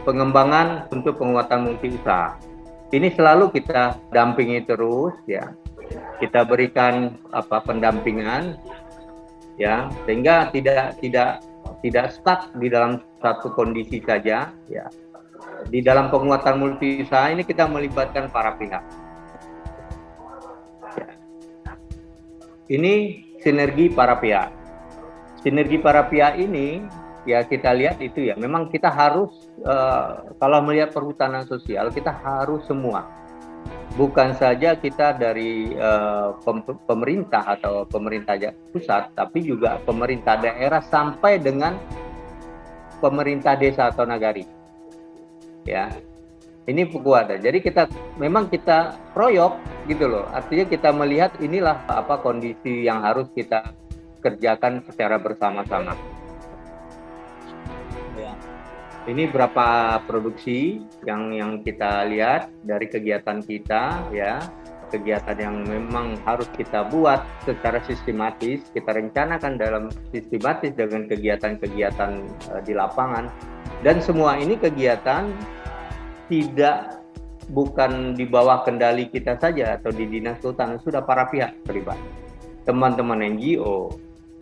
pengembangan untuk penguatan multi usaha. Ini selalu kita dampingi terus ya. Kita berikan pendampingan ya, sehingga tidak stuck di dalam satu kondisi saja ya. Di dalam penguatan multi usaha ini kita melibatkan para pihak. Ya. Ini sinergi para pihak. Sinergi para pihak ini ya kita lihat itu ya, memang kita harus kalau melihat perhutanan sosial kita harus semua, bukan saja kita dari pemerintah atau pemerintah pusat, tapi juga pemerintah daerah sampai dengan pemerintah desa atau nagari. Ya, ini kuat. Jadi memang kita proyok gitu loh. Artinya kita melihat inilah kondisi yang harus kita kerjakan secara bersama-sama. Ya. Ini berapa produksi yang kita lihat dari kegiatan kita ya. Kegiatan yang memang harus kita buat secara sistematis, kita rencanakan dalam sistematis dengan kegiatan-kegiatan di lapangan. Dan semua ini kegiatan bukan di bawah kendali kita saja atau di Dinas Kehutanan, sudah para pihak terlibat. Teman-teman NGO,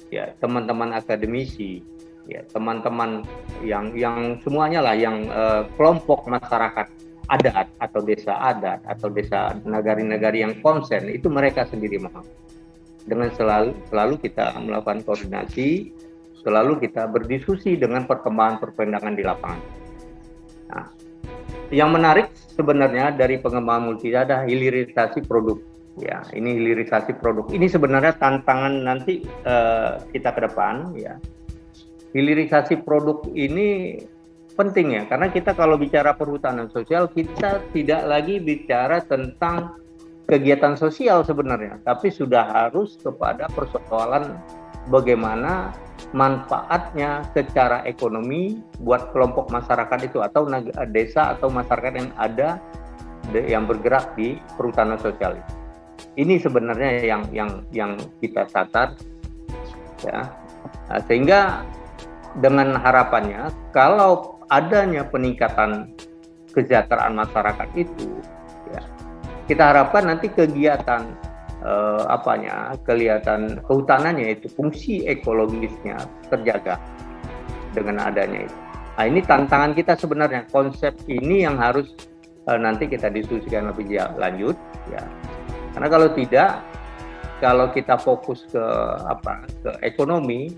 ya, teman-teman akademisi, ya, teman-teman yang semuanya lah, yang kelompok masyarakat adat atau desa adat atau desa nagari-nagari yang konsen, itu mereka sendiri mau. Dengan selalu kita melakukan koordinasi, selalu kita berdiskusi dengan perkembangan di lapangan. Nah, yang menarik sebenarnya dari pengembangan multi ada hilirisasi produk. Ya, ini hilirisasi produk. Ini sebenarnya tantangan nanti kita ke depan. Ya, hilirisasi produk ini penting ya, karena kita kalau bicara perhutanan sosial kita tidak lagi bicara tentang kegiatan sosial sebenarnya, tapi sudah harus kepada persoalan bagaimana manfaatnya secara ekonomi buat kelompok masyarakat itu atau desa atau masyarakat yang ada yang bergerak di perhutanan sosial itu. Ini sebenarnya yang kita catat ya. Nah, sehingga dengan harapannya kalau adanya peningkatan kesejahteraan masyarakat itu ya, kita harapkan nanti kegiatan kelihatan kehutanannya itu fungsi ekologisnya terjaga dengan adanya itu. Nah, ini tantangan kita sebenarnya, konsep ini yang harus nanti kita diskusikan lebih lanjut ya. Karena kalau tidak, kalau kita fokus ke ekonomi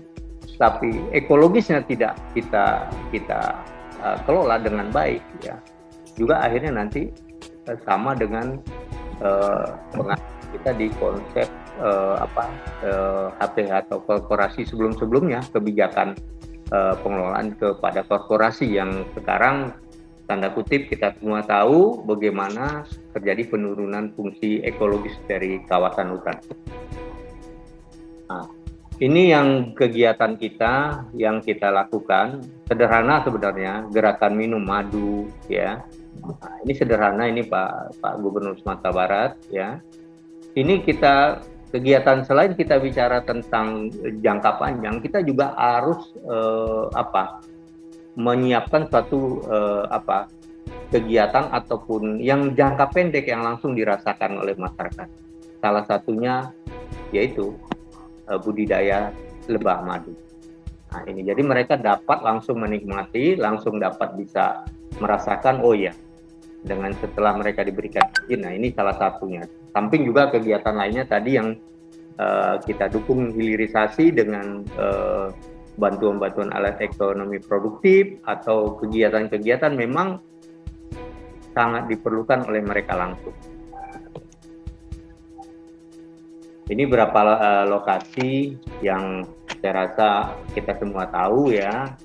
tapi ekologisnya tidak kita kelola dengan baik ya, juga akhirnya nanti sama dengan kita di konsep HPH atau korporasi sebelumnya, kebijakan pengelolaan kepada korporasi yang sekarang tanda kutip kita semua tahu bagaimana terjadi penurunan fungsi ekologis dari kawasan hutan. Nah, ini yang kegiatan kita yang kita lakukan sederhana sebenarnya, gerakan minum madu ya. Nah, ini sederhana, ini Pak Gubernur Sumatera Barat ya. Ini kita kegiatan selain kita bicara tentang jangka panjang, kita juga harus menyiapkan suatu kegiatan ataupun yang jangka pendek yang langsung dirasakan oleh masyarakat. Salah satunya yaitu budidaya lebah madu. Nah, ini jadi mereka dapat langsung menikmati, langsung dapat bisa merasakan, oh ya, dengan setelah mereka diberikan izin. Nah, ini salah satunya. Samping juga kegiatan lainnya tadi yang kita dukung hilirisasi dengan bantuan-bantuan alat ekonomi produktif atau kegiatan-kegiatan memang sangat diperlukan oleh mereka langsung. Ini berapa lokasi yang saya rasa kita semua tahu ya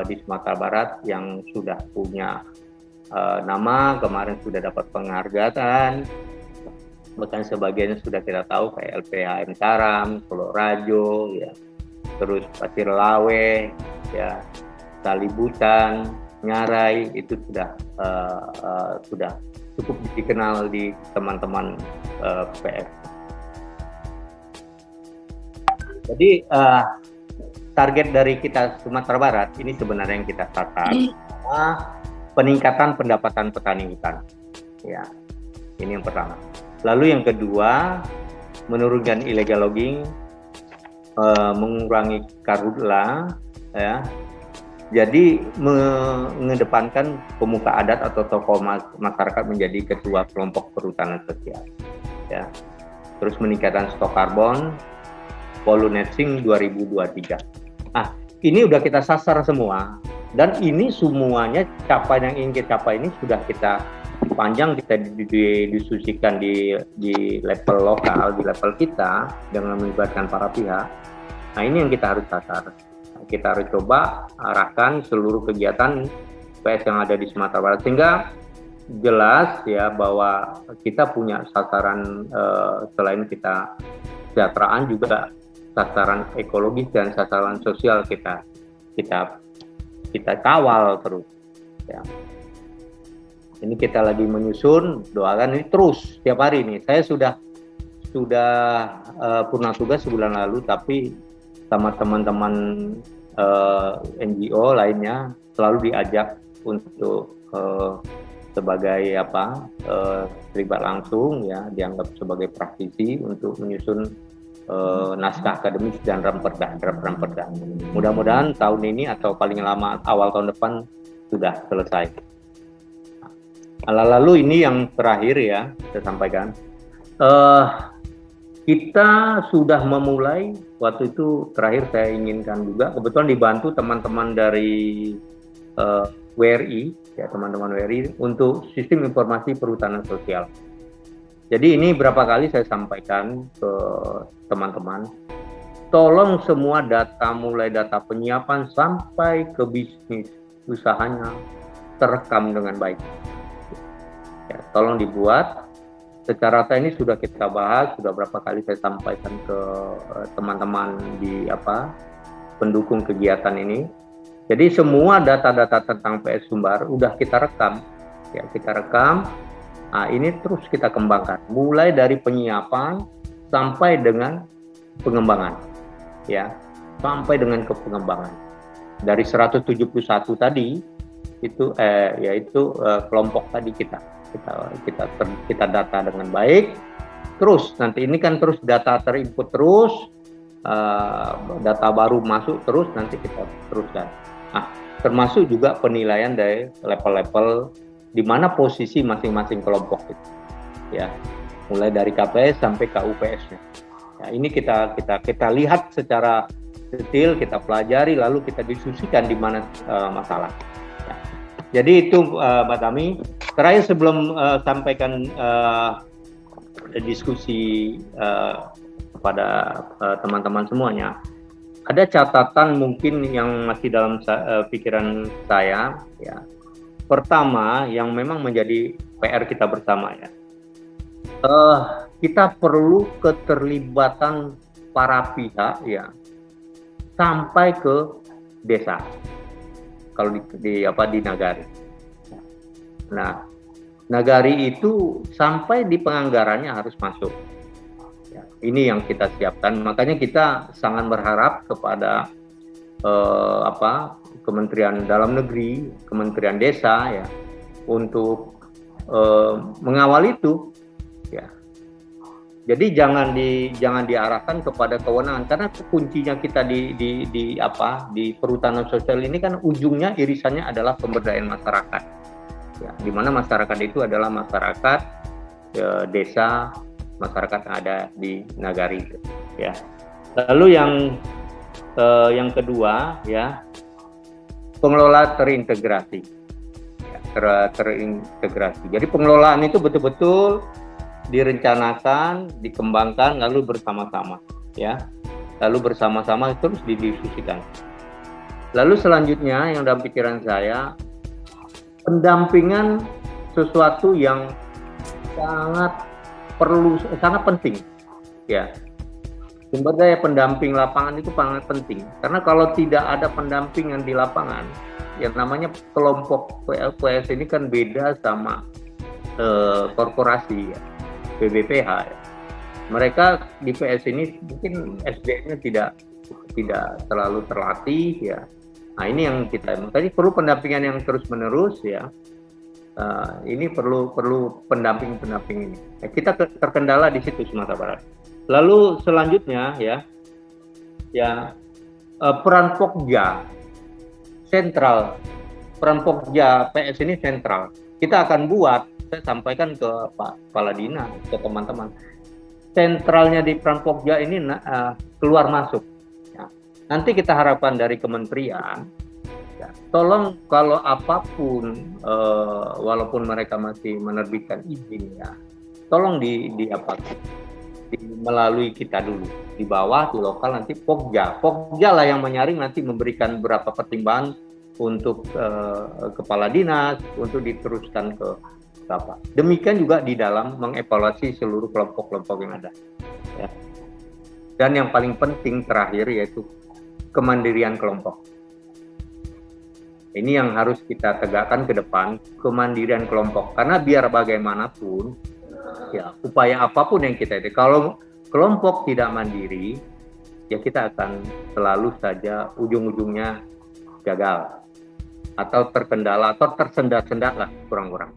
di Sumatera Barat yang sudah punya nama, kemarin sudah dapat penghargaan, bahkan sebagian sudah kita tahu kayak LPHM Taram, Solo Rajo, ya, terus Pasir Lawe, ya, Salibutan, Nyarai, itu sudah cukup dikenal di teman-teman PF. Jadi target dari kita Sumatera Barat ini sebenarnya yang kita catat. peningkatan pendapatan petani hutan. Ya, ini yang pertama. Lalu yang kedua, menurunkan illegal logging, mengurangi karhutla, ya. Jadi mengedepankan pemuka adat atau tokoh masyarakat menjadi ketua kelompok perhutanan sosial. Ya. Terus meningkatkan stok karbon, Poluneting 2023. Ah, ini udah kita sasar semua, dan ini semuanya capaian yang ingin kita capai ini sudah kita panjang, kita didiskusikan di level lokal, di level kita dengan melibatkan para pihak. Nah, ini yang kita harus sasar. Kita harus coba arahkan seluruh kegiatan PS yang ada di Sumatera Barat sehingga jelas ya bahwa kita punya sasaran selain kita kesejahteraan juga sasaran ekologis dan sasaran sosial kita kawal terus ya. Ini kita lagi menyusun, doakan ini terus tiap hari nih. Saya sudah purna tugas sebulan lalu, tapi sama teman-teman NGO lainnya selalu diajak untuk sebagai terlibat langsung ya, dianggap sebagai praktisi untuk menyusun naskah akademis dan draft ramperda. Mudah-mudahan tahun ini atau paling lama awal tahun depan sudah selesai. Lalu ini yang terakhir ya saya sampaikan. Kita sudah memulai, waktu itu terakhir saya inginkan juga, kebetulan dibantu teman-teman dari WRI, ya teman-teman WRI untuk sistem informasi perhutanan sosial. Jadi ini berapa kali saya sampaikan ke teman-teman, tolong semua data, mulai data penyiapan sampai ke bisnis usahanya terekam dengan baik. Ya, tolong dibuat. Secara ini sudah kita bahas, sudah berapa kali saya sampaikan ke teman-teman di pendukung kegiatan ini. Jadi semua data-data tentang PS Sumbar udah kita rekam, ya kita rekam. Nah, ini terus kita kembangkan, mulai dari penyiapan sampai dengan pengembangan, ya sampai dengan ke pengembangan. Dari 171 tadi itu yaitu kelompok tadi kita data dengan baik. Terus nanti ini kan terus data terinput terus, data baru masuk terus, nanti kita teruskan. Nah, termasuk juga penilaian dari level-level di mana posisi masing-masing kelompok itu, ya mulai dari KPS sampai KUPS-nya. Ya, ini kita lihat secara detail, kita pelajari, lalu kita diskusikan di mana masalah. Ya. Jadi itu Mbak Tami. Terakhir sebelum sampaikan diskusi kepada teman-teman semuanya, ada catatan mungkin yang masih dalam pikiran saya. Ya. Pertama, yang memang menjadi PR kita bersama ya, kita perlu keterlibatan para pihak ya sampai ke desa. Kalau di Nagari. Nah, Nagari itu sampai di penganggarannya harus masuk. Ya, ini yang kita siapkan. Makanya kita sangat berharap kepada Kementerian Dalam Negeri, Kementerian Desa ya untuk mengawal itu. Ya. Jadi jangan diarahkan kepada kewenangan, karena kuncinya kita di perhutanan sosial ini kan ujungnya irisannya adalah pemberdayaan masyarakat. Ya, di mana masyarakat itu adalah masyarakat desa, masyarakat yang ada di Nagari. Ya. Lalu yang kedua ya, pengelola terintegrasi. Ya, terintegrasi. Jadi pengelolaan itu betul-betul direncanakan, dikembangkan, lalu bersama-sama, ya. Lalu bersama-sama terus didiskusikan. Lalu selanjutnya yang dalam pikiran saya, pendampingan sesuatu yang sangat penting, ya. Sumber daya pendamping lapangan itu sangat penting, karena kalau tidak ada pendampingan di lapangan, yang namanya kelompok PLPS ini kan beda sama korporasi, ya, BBPH. Ya. Mereka di PS ini mungkin SDM-nya tidak terlalu terlatih, ya. Nah, ini yang kita tadi perlu pendampingan yang terus-menerus ya. Ini perlu pendamping ini. Nah, kita terkendala di situ Sumatera Barat. Lalu selanjutnya ya peran Pokja sentral, peran Pokja PS ini sentral. Kita akan buat, saya sampaikan ke Pak Kepala Dinas, ke teman-teman. Sentralnya di peran Pokja ini keluar masuk. Ya. Nanti kita harapkan dari kementerian. Ya, tolong kalau apapun, walaupun mereka masih menerbitkan izin ya, tolong melalui kita dulu di bawah di lokal, nanti Pokja lah yang menyaring, nanti memberikan berapa pertimbangan untuk kepala dinas untuk diteruskan ke apa. Demikian juga di dalam mengevaluasi seluruh kelompok-kelompok yang ada. Ya. Dan yang paling penting terakhir yaitu kemandirian kelompok. Ini yang harus kita tegakkan ke depan, kemandirian kelompok. Karena biar bagaimanapun, ya upaya apapun yang kita itu, kalau kelompok tidak mandiri, ya kita akan selalu saja ujung-ujungnya gagal atau terkendala atau tersendat-sendat lah kurang-kurang.